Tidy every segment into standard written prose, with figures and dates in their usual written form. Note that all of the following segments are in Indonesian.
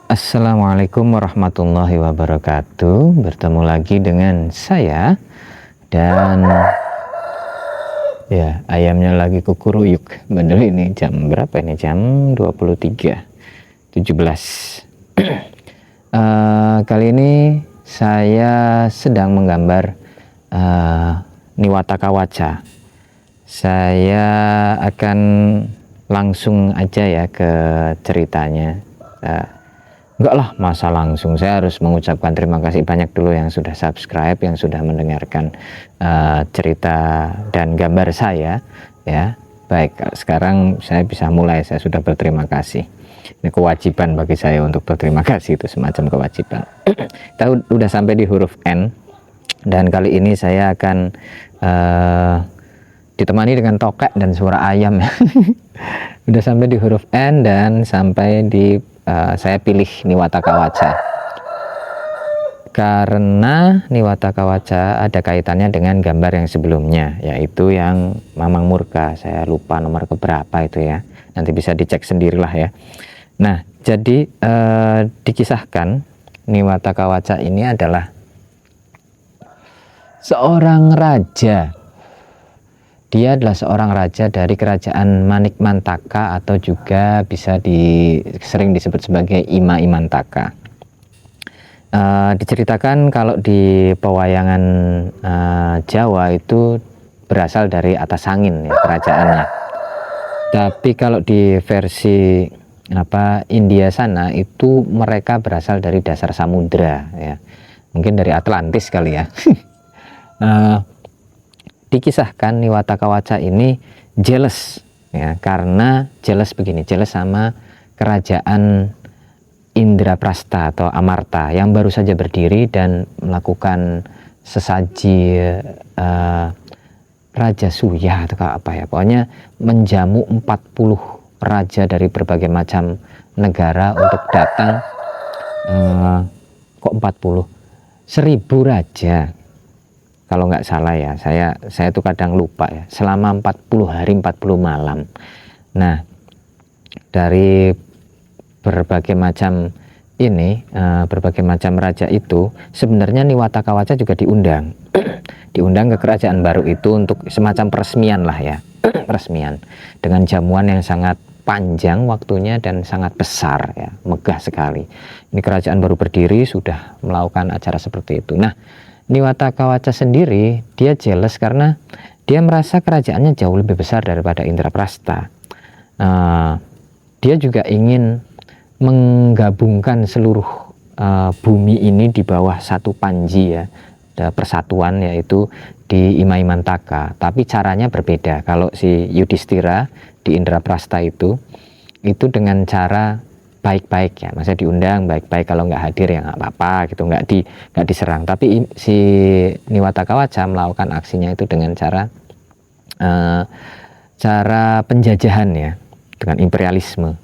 Assalamualaikum warahmatullahi wabarakatuh. Bertemu lagi dengan saya. Dan ya, ayamnya lagi kukuruyuk. Bener, ini jam berapa ini? Jam 23.17. Kali ini saya sedang menggambar Niwata Kawaca. Saya akan langsung aja ya ke ceritanya. Enggak lah, masa langsung. Saya harus mengucapkan terima kasih banyak dulu yang sudah subscribe, yang sudah mendengarkan cerita dan gambar saya ya. Baik, sekarang saya bisa mulai. Saya sudah berterima kasih. Ini kewajiban bagi saya untuk berterima kasih, itu semacam kewajiban. Kita udah sampai di huruf N, dan kali ini saya akan ditemani dengan tokek dan suara ayam. Udah sampai di huruf N dan sampai di saya pilih Niwata Kawaca karena Niwata Kawaca ada kaitannya dengan gambar yang sebelumnya, yaitu yang Mamang Murka. Saya lupa nomor keberapa itu ya, nanti bisa dicek sendirilah ya. Nah, jadi dikisahkan Niwata Kawaca ini adalah seorang raja. Dia adalah seorang raja dari kerajaan Manikmantaka, atau juga bisa sering disebut sebagai Ima Imantaka. Diceritakan kalau di pewayangan Jawa itu berasal dari atas angin ya, kerajaannya. Tapi kalau di versi India sana itu mereka berasal dari dasar samudra ya. Mungkin dari Atlantis kali ya. Dikisahkan Niwata Kawaca ini jealous ya, karena jealous sama kerajaan Indraprasta atau Amarta yang baru saja berdiri dan melakukan sesaji Raja Suya atau apa ya, pokoknya menjamu 40 raja dari berbagai macam negara untuk datang. Kok 40? 1000 raja kalau nggak salah ya, saya tuh kadang lupa ya, selama 40 hari 40 malam. Nah, dari berbagai macam berbagai macam raja itu sebenarnya Niwata Kawaca juga diundang diundang ke kerajaan baru itu untuk semacam peresmian lah ya, peresmian dengan jamuan yang sangat panjang waktunya dan sangat besar ya, megah sekali. Ini kerajaan baru berdiri sudah melakukan acara seperti itu. Nah, Niwata Kawaca sendiri dia jealous karena dia merasa kerajaannya jauh lebih besar daripada Indraprasta. Dia juga ingin menggabungkan seluruh bumi ini di bawah satu panji ya, persatuan, yaitu di Ima Imantaka. Tapi caranya berbeda. Kalau si Yudhistira di Indraprasta itu dengan cara baik-baik ya, maksudnya diundang baik-baik, kalau nggak hadir ya nggak apa-apa gitu, nggak diserang. Tapi si Niwata Kawaca melakukan aksinya itu dengan cara penjajahan ya, dengan imperialisme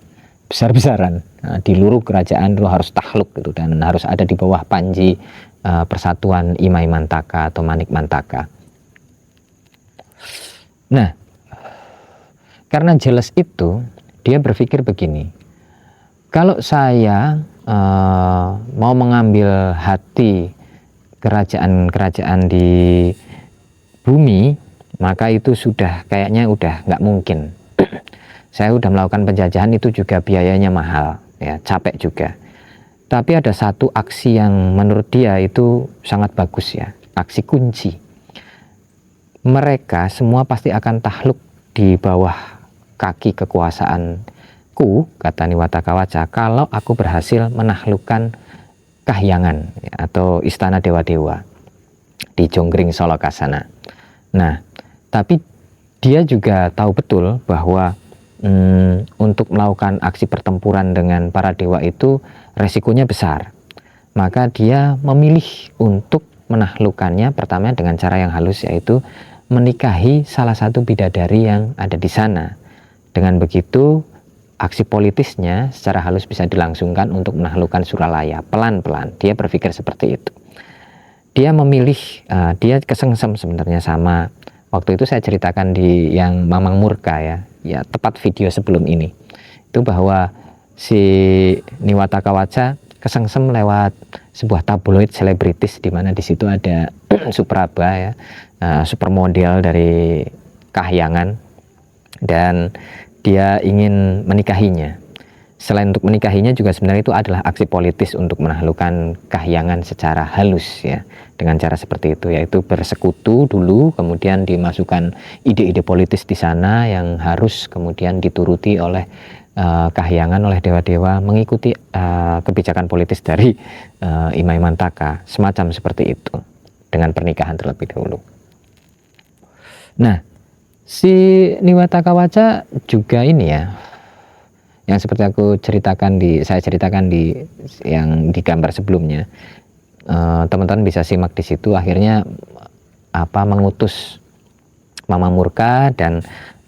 besar-besaran. Nah, di luruh kerajaan itu harus takluk gitu, dan harus ada di bawah panji persatuan Ima Imantaka atau Manikmantaka. Nah, karena jealous itu, dia berpikir begini, kalau saya mau mengambil hati kerajaan-kerajaan di bumi, maka itu kayaknya udah nggak mungkin. Saya udah melakukan penjajahan, itu juga biayanya mahal ya, capek juga. Tapi ada satu aksi yang menurut dia itu sangat bagus ya, aksi kunci. Mereka semua pasti akan takluk di bawah kaki kekuasaanku, kata Niwata Kawaca, kalau aku berhasil menaklukkan Kahyangan ya, atau istana dewa-dewa di Jonggring Solokasana. Nah, tapi dia juga tahu betul bahwa untuk melakukan aksi pertempuran dengan para dewa itu resikonya besar. Maka dia memilih untuk menaklukkannya pertama dengan cara yang halus, yaitu menikahi salah satu bidadari yang ada di sana. Dengan begitu aksi politisnya secara halus bisa dilangsungkan untuk menaklukkan Suralaya pelan-pelan. Dia berpikir seperti itu. Dia memilih, dia kesengsem sebenarnya sama waktu itu saya ceritakan di yang Mamang Murka ya, tepat video sebelum ini, itu bahwa si Niwataka Waca kesengsem lewat sebuah tabloid selebritis, di mana di situ ada Supraba ya, supermodel dari Kahyangan, dan dia ingin menikahinya. Selain untuk menikahinya juga sebenarnya itu adalah aksi politis untuk menaklukkan Kahyangan secara halus ya, dengan cara seperti itu, yaitu bersekutu dulu, kemudian dimasukkan ide-ide politis di sana yang harus kemudian dituruti oleh Kahyangan, oleh dewa-dewa, mengikuti kebijakan politis dari Imai Mantaka, semacam seperti itu, dengan pernikahan terlebih dahulu. Nah, si Niwataka Waca juga ini ya, yang seperti saya ceritakan di yang di gambar sebelumnya, teman-teman bisa simak di situ. Akhirnya mengutus Mama Murka, dan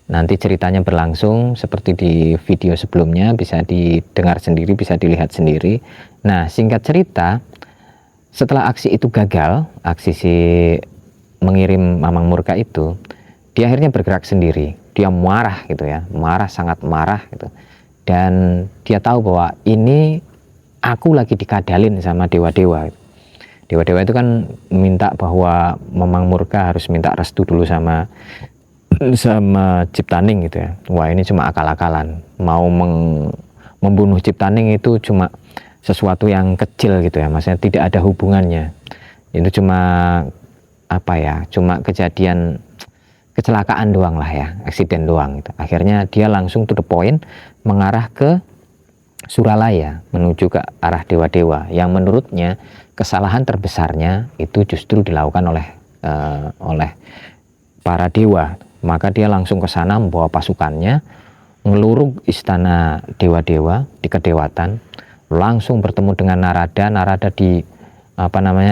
nanti ceritanya berlangsung seperti di video sebelumnya, bisa didengar sendiri, bisa dilihat sendiri. Nah, singkat cerita, setelah aksi itu gagal, aksi si mengirim Mamang Murka itu, dia akhirnya bergerak sendiri. Dia marah gitu ya, sangat marah gitu. Dan dia tahu bahwa ini aku lagi dikadalin sama dewa-dewa. Dewa-dewa itu kan minta bahwa Mamang Murka harus minta restu dulu sama Ciptaning gitu ya. Wah, ini cuma akal-akalan. Mau membunuh Ciptaning itu cuma sesuatu yang kecil gitu ya, maksudnya tidak ada hubungannya. Itu cuma cuma kejadian kecelakaan doang lah ya, eksiden doang gitu. Akhirnya dia langsung to the point, mengarah ke Suralaya, menuju ke arah dewa-dewa, yang menurutnya kesalahan terbesarnya itu justru dilakukan oleh para dewa. Maka dia langsung ke sana membawa pasukannya, ngelurug istana dewa-dewa di Kedewatan, langsung bertemu dengan Narada. Narada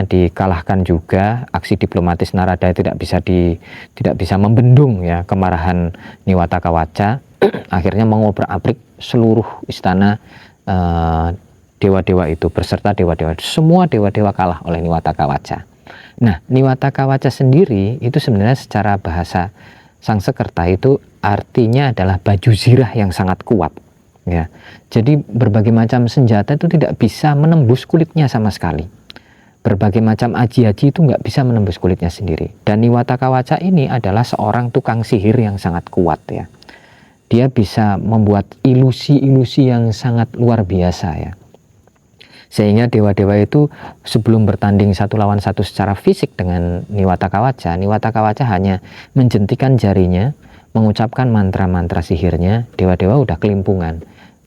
dikalahkan juga. Aksi diplomatis Narada tidak bisa membendung ya kemarahan Niwataka Waca. Akhirnya mengobrak-abrik seluruh istana dewa-dewa itu beserta dewa-dewa. Semua dewa-dewa kalah oleh Niwataka Waca. Nah, Niwataka Waca sendiri itu sebenarnya secara bahasa Sangsekerta itu artinya adalah baju zirah yang sangat kuat ya. Jadi berbagai macam senjata itu tidak bisa menembus kulitnya sama sekali. Berbagai macam aji-aji itu nggak bisa menembus kulitnya sendiri. Dan Niwataka Waca ini adalah seorang tukang sihir yang sangat kuat ya. Dia bisa membuat ilusi-ilusi yang sangat luar biasa ya. Sehingga dewa-dewa itu sebelum bertanding satu lawan satu secara fisik dengan Niwataka Waca hanya menjentikan jarinya, mengucapkan mantra-mantra sihirnya, dewa-dewa udah kelimpungan.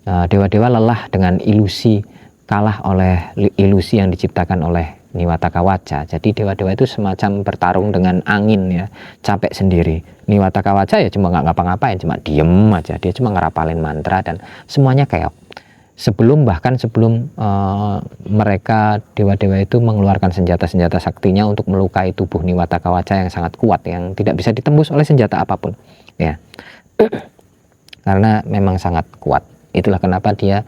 Dewa-dewa lelah dengan ilusi, kalah oleh ilusi yang diciptakan oleh Niwataka Waca. Jadi dewa-dewa itu semacam bertarung dengan angin ya, capek sendiri. Niwataka Waca ya cuma nggak ngapa-ngapain, cuma diem aja. Dia cuma ngerapalin mantra dan semuanya keok. Sebelum mereka dewa-dewa itu mengeluarkan senjata-senjata saktinya untuk melukai tubuh Niwataka Waca yang sangat kuat, yang tidak bisa ditembus oleh senjata apapun ya. Karena memang sangat kuat. Itulah kenapa dia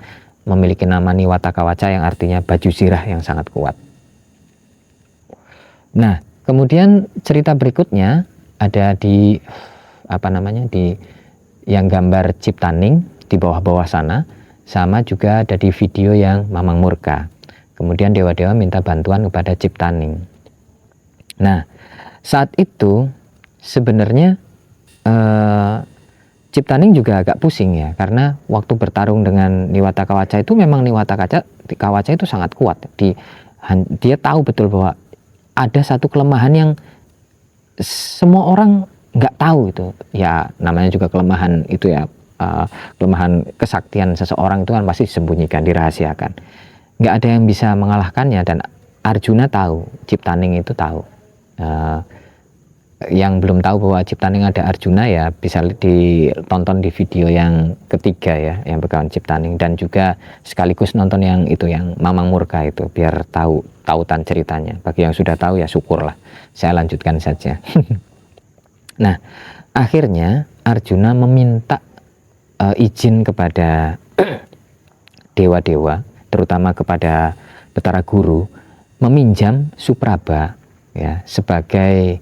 memiliki nama Niwataka Waca yang artinya baju zirah yang sangat kuat. Nah, kemudian cerita berikutnya ada di di yang gambar Ciptaning di bawah-bawah sana, sama juga ada di video yang Mamang Murka. Kemudian dewa-dewa minta bantuan kepada Ciptaning. Nah, saat itu sebenarnya Ciptaning juga agak pusing ya, karena waktu bertarung dengan Niwataka Waca itu memang Niwataka Waca itu sangat kuat. Dia tahu betul bahwa ada satu kelemahan yang semua orang nggak tahu itu ya, namanya juga kelemahan itu ya, kelemahan kesaktian seseorang itu kan pasti disembunyikan, dirahasiakan. Nggak ada yang bisa mengalahkannya, dan Arjuna tahu, Ciptaning itu tahu. Yang belum tahu bahwa Ciptaning ada Arjuna ya bisa ditonton di video yang ketiga ya, yang berkawan Ciptaning, dan juga sekaligus nonton yang itu yang Mamang Murka itu, biar tahu tautan ceritanya. Bagi yang sudah tahu ya syukurlah, saya lanjutkan saja. Nah, akhirnya Arjuna meminta izin kepada dewa-dewa, terutama kepada Betara Guru, meminjam Supraba ya sebagai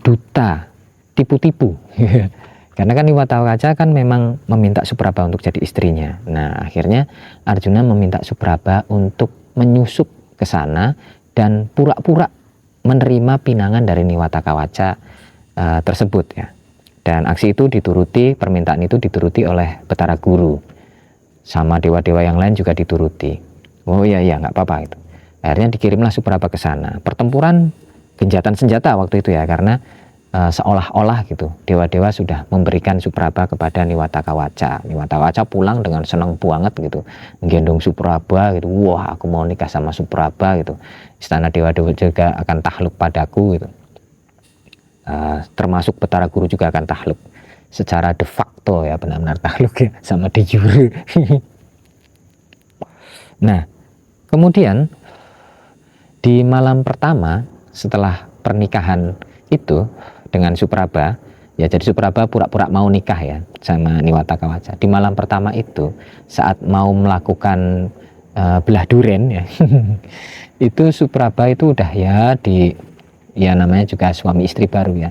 duta tipu-tipu Karena kan Niwata Kawaca kan memang meminta Supraba untuk jadi istrinya. Nah, akhirnya Arjuna meminta Supraba untuk menyusup ke sana dan pura-pura menerima pinangan dari Niwata Kawaca tersebut ya. Dan aksi itu dituruti, permintaan itu dituruti oleh Betara Guru. Sama dewa-dewa yang lain juga dituruti. Oh iya nggak apa-apa itu. Akhirnya dikirimlah Supraba ke sana. Pertempuran gencatan senjata waktu itu ya, karena seolah-olah gitu dewa-dewa sudah memberikan Supraba kepada Niwata Kawaca. Niwata Kawaca pulang dengan senang banget gitu, menggendong Supraba gitu. Wah, aku mau nikah sama Supraba gitu. Istana dewa-dewa juga akan takluk padaku gitu. Termasuk Betara Guru juga akan takluk secara de facto ya, benar-benar takluk ya, sama de jure. Nah, kemudian di malam pertama setelah pernikahan itu dengan Supraba, ya jadi Supraba pura-pura mau nikah ya sama Niwata Kawaca. Di malam pertama itu saat mau melakukan belah duren ya, itu Supraba itu udah ya namanya juga suami istri baru ya,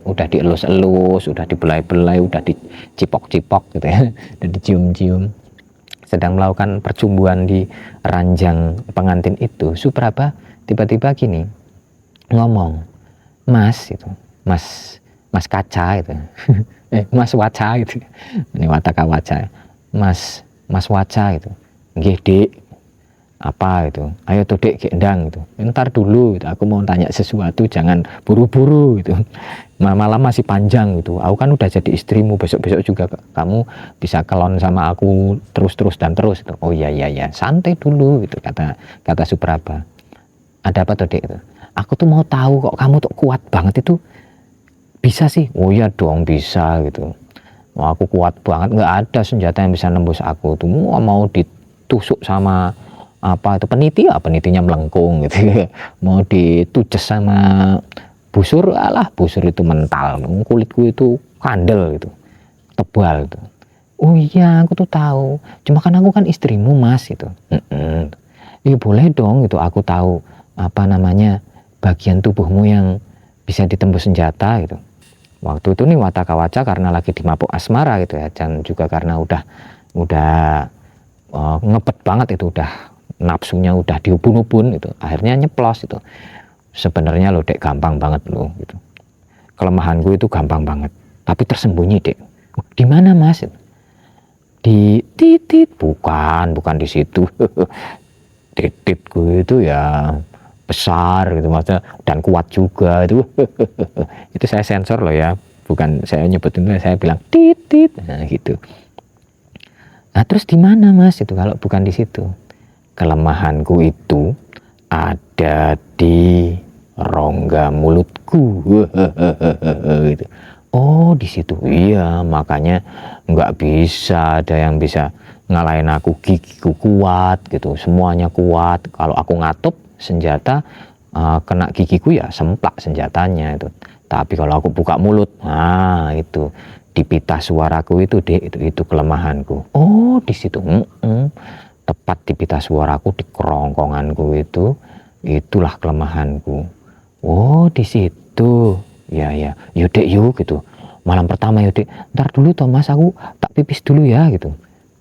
udah dielus-elus, udah dibelai-belai, udah dicipok-cipok gitu ya, udah dicium-cium. Sedang melakukan percumbuan di ranjang pengantin itu, Supraba tiba-tiba gini ngomong, Mas itu, Mas Kaca itu, Mas Waca itu, Niwata Kawaca, Mas Waca itu, nggih Dik, apa itu, ayo tuh Dek gendang itu, ntar dulu gitu. Aku mau tanya sesuatu, jangan buru-buru gitu, malam masih panjang gitu, aku kan udah jadi istrimu, besok-besok juga kamu bisa kelon sama aku terus dan terus itu. Oh iya santai dulu gitu, kata Supraba. Ada apa tuh Dek itu? Aku tuh mau tahu kok kamu tuh kuat banget itu, bisa sih? Oh iya dong bisa gitu. Wah, aku kuat banget, nggak ada senjata yang bisa nembus aku tuh. Mau ditusuk sama apa itu penitinya melengkung gitu. Mau ditujes sama busur, alah busur itu mental, kulitku itu kandel gitu, tebal gitu. Oh iya aku tuh tahu, cuma kan aku kan istrimu Mas gitu. Iya boleh dong gitu, aku tahu apa namanya bagian tubuhmu yang bisa ditembus senjata gitu. Waktu itu nih Niwata Kawaca karena lagi di mabuk asmara gitu ya, dan juga karena udah ngepet banget itu, udah nafsunya udah diubun-ubun itu, akhirnya nyeplos itu. Sebenarnya lo Dek gampang banget lo gitu, kelemahanku itu gampang banget, tapi tersembunyi Dek. Di mana Mas? Di titit, bukan di situ. Tititku itu ya besar gitu maksudnya, dan kuat juga itu. Itu saya sensor loh ya, bukan saya nyebutin, saya bilang titit, nah gitu. Nah terus di mana Mas itu kalau bukan di situ? Kelemahanku itu ada di rongga mulutku. Gitu. Oh di situ, iya makanya nggak bisa ada yang bisa ngalahin aku, gigiku kuat gitu, semuanya kuat. Kalau aku ngatup senjata kena gigiku ya semplak senjatanya itu. Tapi kalau aku buka mulut, nah itu di pita suaraku itu itu kelemahanku. Oh di situ, tepat di pita suaraku, di kerongkonganku itu, itulah kelemahanku. Oh di situ, ya yuk gitu. Malam pertama yuk ntar dulu Thomas, aku tak pipis dulu ya gitu.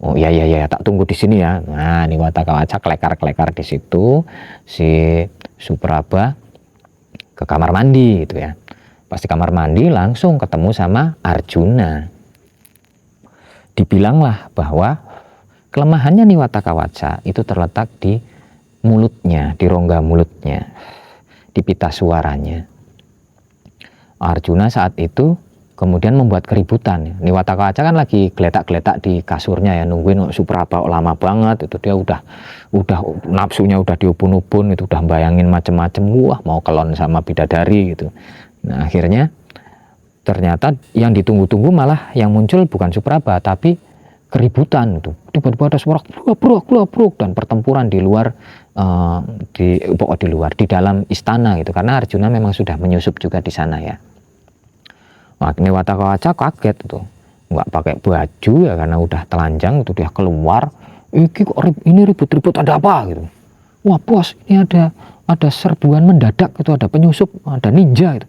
Oh iya tak tunggu di sini ya. Nah Niwata Kawaca kelekar di situ, si Supraba ke kamar mandi gitu ya. Pas di kamar mandi langsung ketemu sama Arjuna. Dibilanglah bahwa kelemahannya Niwata Kawaca itu terletak di mulutnya, di rongga mulutnya, di pita suaranya. Arjuna saat itu kemudian membuat keributan. Niwata Kawaca kan lagi geletak-geletak di kasurnya ya, nungguin Supraba lama banget itu. Dia udah nafsunya udah diubun-ubun itu, udah bayangin macem-macem, wah mau kelon sama bidadari gitu. Nah akhirnya ternyata yang ditunggu-tunggu malah yang muncul bukan Supraba tapi keributan itu. Tiba-tiba ada suara brok dan pertempuran di luar, di dalam istana gitu, karena Arjuna memang sudah menyusup juga di sana ya. Niwata Kawaca kaget tuh, nggak pakai baju ya karena udah telanjang itu, dia keluar, ini ribut-ribut ada apa gitu. Wah bos, ini ada serbuan mendadak itu, ada penyusup, ada ninja itu.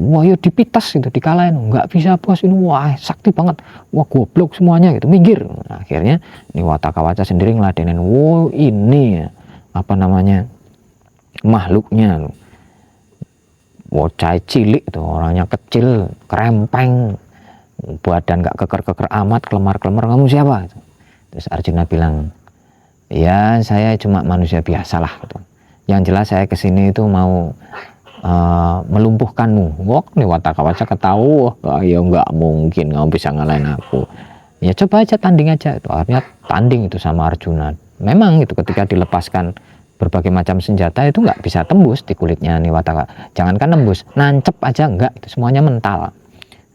wah ya dipitas gitu, dikalahin, nggak bisa bos ini, wah sakti banget, wah goblok semuanya gitu, minggir. Nah, akhirnya Niwatakawaca sendiri ngeladenin, wow ini apa namanya makhluknya, bocah cilik tuh, orangnya kecil, krempeng, badan nggak keker-keker amat, kelemar-kelemar, kamu siapa? Terus Arjuna bilang, ya saya cuma manusia biasa lah gitu. Yang jelas saya kesini itu mau melumpuhkanmu. Wah, Niwatakawaca ketawa, ya nggak mungkin kamu bisa ngalahin aku. Ya coba aja, tanding aja. Itu akhirnya tanding itu sama Arjuna. Memang itu ketika dilepaskan berbagai macam senjata itu nggak bisa tembus di kulitnya Niwatakawaca. Jangankan nembus, nancep aja enggak, itu semuanya mental.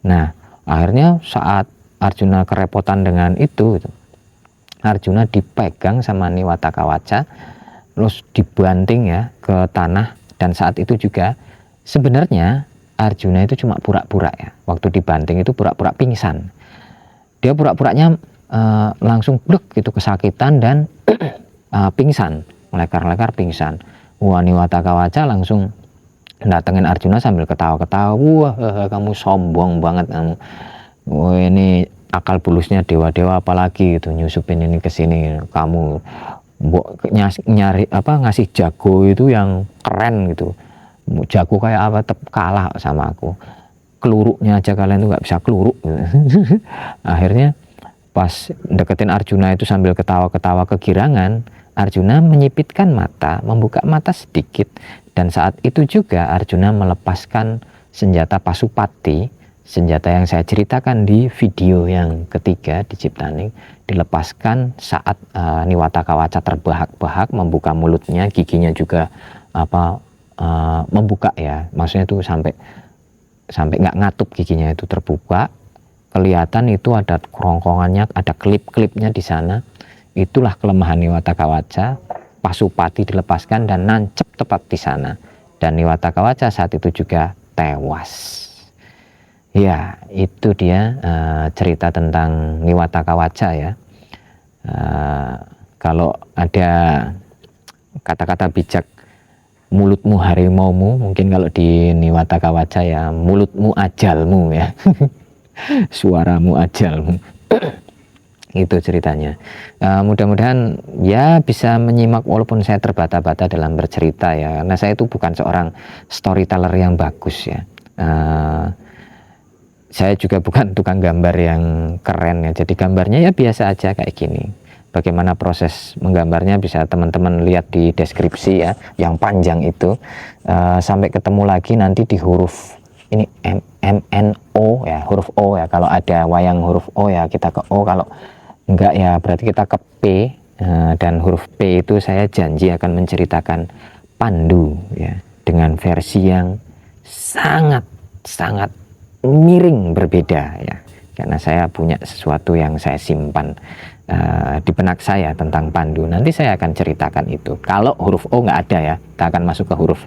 Nah, akhirnya saat Arjuna kerepotan dengan itu, Arjuna dipegang sama Niwatakawaca, terus dibanting ya ke tanah. Dan saat itu juga sebenarnya Arjuna itu cuma pura-pura ya, waktu dibanting itu pura-pura pingsan. Dia pura-puranya langsung blek gitu, kesakitan dan pingsan, melekar-lekar pingsan. Wah, Niwatakawaca langsung datengin Arjuna sambil ketawa-ketawa, wah kamu sombong banget kamu, wah ini akal bulusnya dewa-dewa apalagi gitu nyusupin ini ke sini, kamu nyari apa, ngasih jago itu yang keren gitu, jago kayak apa tetap kalah sama aku, keluruknya aja kalian tuh nggak bisa keluruk gitu. Akhirnya pas deketin Arjuna itu sambil ketawa-ketawa kegirangan, Arjuna menyipitkan mata, membuka mata sedikit, dan saat itu juga Arjuna melepaskan senjata Pasupati, senjata yang saya ceritakan di video yang ketiga di Ciptaning, dilepaskan saat Niwatakawaca terbahak-bahak, membuka mulutnya, giginya juga apa membuka ya, maksudnya itu sampai nggak ngatup, giginya itu terbuka, kelihatan itu ada kerongkongannya, ada klip-klipnya di sana. Itulah kelemahan Niwatakawaca. Pasupati dilepaskan dan nancep tepat di sana, dan Niwatakawaca saat itu juga tewas. Ya, itu dia cerita tentang Niwatakawaca ya. Kalau ada kata-kata bijak, mulutmu harimaumu, mungkin kalau di Niwatakawaca ya mulutmu ajalmu ya. Suaramu ajalmu. Itu ceritanya. Mudah-mudahan ya bisa menyimak walaupun saya terbata-bata dalam bercerita ya, karena saya itu bukan seorang storyteller yang bagus ya. Saya juga bukan tukang gambar yang keren ya, jadi gambarnya ya biasa aja kayak gini. Bagaimana proses menggambarnya bisa teman-teman lihat di deskripsi ya, yang panjang itu. Sampai ketemu lagi nanti di huruf ini MNO ya, huruf O ya, kalau ada wayang huruf O ya kita ke O, kalau enggak ya berarti kita ke P. Dan huruf P itu saya janji akan menceritakan Pandu ya, dengan versi yang sangat miring berbeda ya, karena saya punya sesuatu yang saya simpan di benak saya tentang Pandu. Nanti saya akan ceritakan itu. Kalau huruf O nggak ada ya, kita akan masuk ke huruf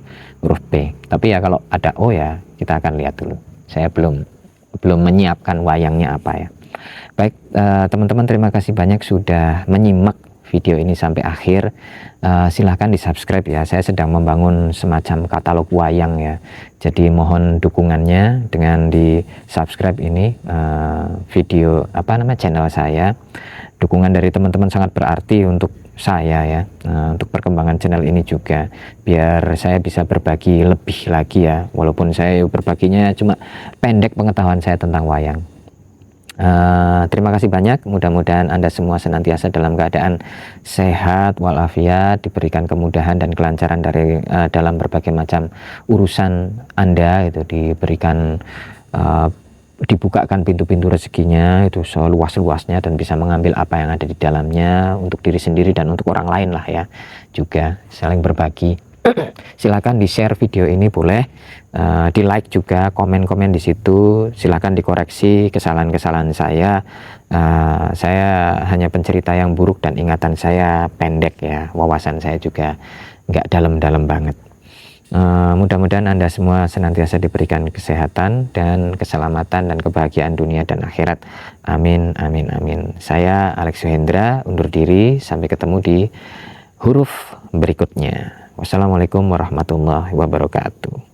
P. Tapi ya kalau ada O ya kita akan lihat dulu. Saya belum menyiapkan wayangnya apa ya. Baik, teman-teman, terima kasih banyak sudah menyimak video ini sampai akhir. Silahkan di subscribe ya, saya sedang membangun semacam katalog wayang ya, jadi mohon dukungannya dengan di subscribe ini video channel saya. Dukungan dari teman-teman sangat berarti untuk saya ya, untuk perkembangan channel ini juga, biar saya bisa berbagi lebih lagi ya, walaupun saya berbaginya cuma pendek pengetahuan saya tentang wayang. Terima kasih banyak, mudah-mudahan Anda semua senantiasa dalam keadaan sehat walafiat, diberikan kemudahan dan kelancaran dari dalam berbagai macam urusan Anda, itu diberikan dibukakan pintu-pintu rezekinya itu seluas-luasnya, dan bisa mengambil apa yang ada di dalamnya untuk diri sendiri dan untuk orang lain lah ya, juga saling berbagi. Silakan di share video ini, boleh di like juga, komen-komen di situ, silakan dikoreksi kesalahan-kesalahan saya. Saya hanya pencerita yang buruk dan ingatan saya pendek ya, wawasan saya juga nggak dalam-dalam banget. Mudah-mudahan Anda semua senantiasa diberikan kesehatan dan keselamatan dan kebahagiaan dunia dan akhirat. Amin, amin, amin. Saya Alex Suhendra undur diri, sampai ketemu di huruf berikutnya. Wassalamualaikum warahmatullahi wabarakatuh.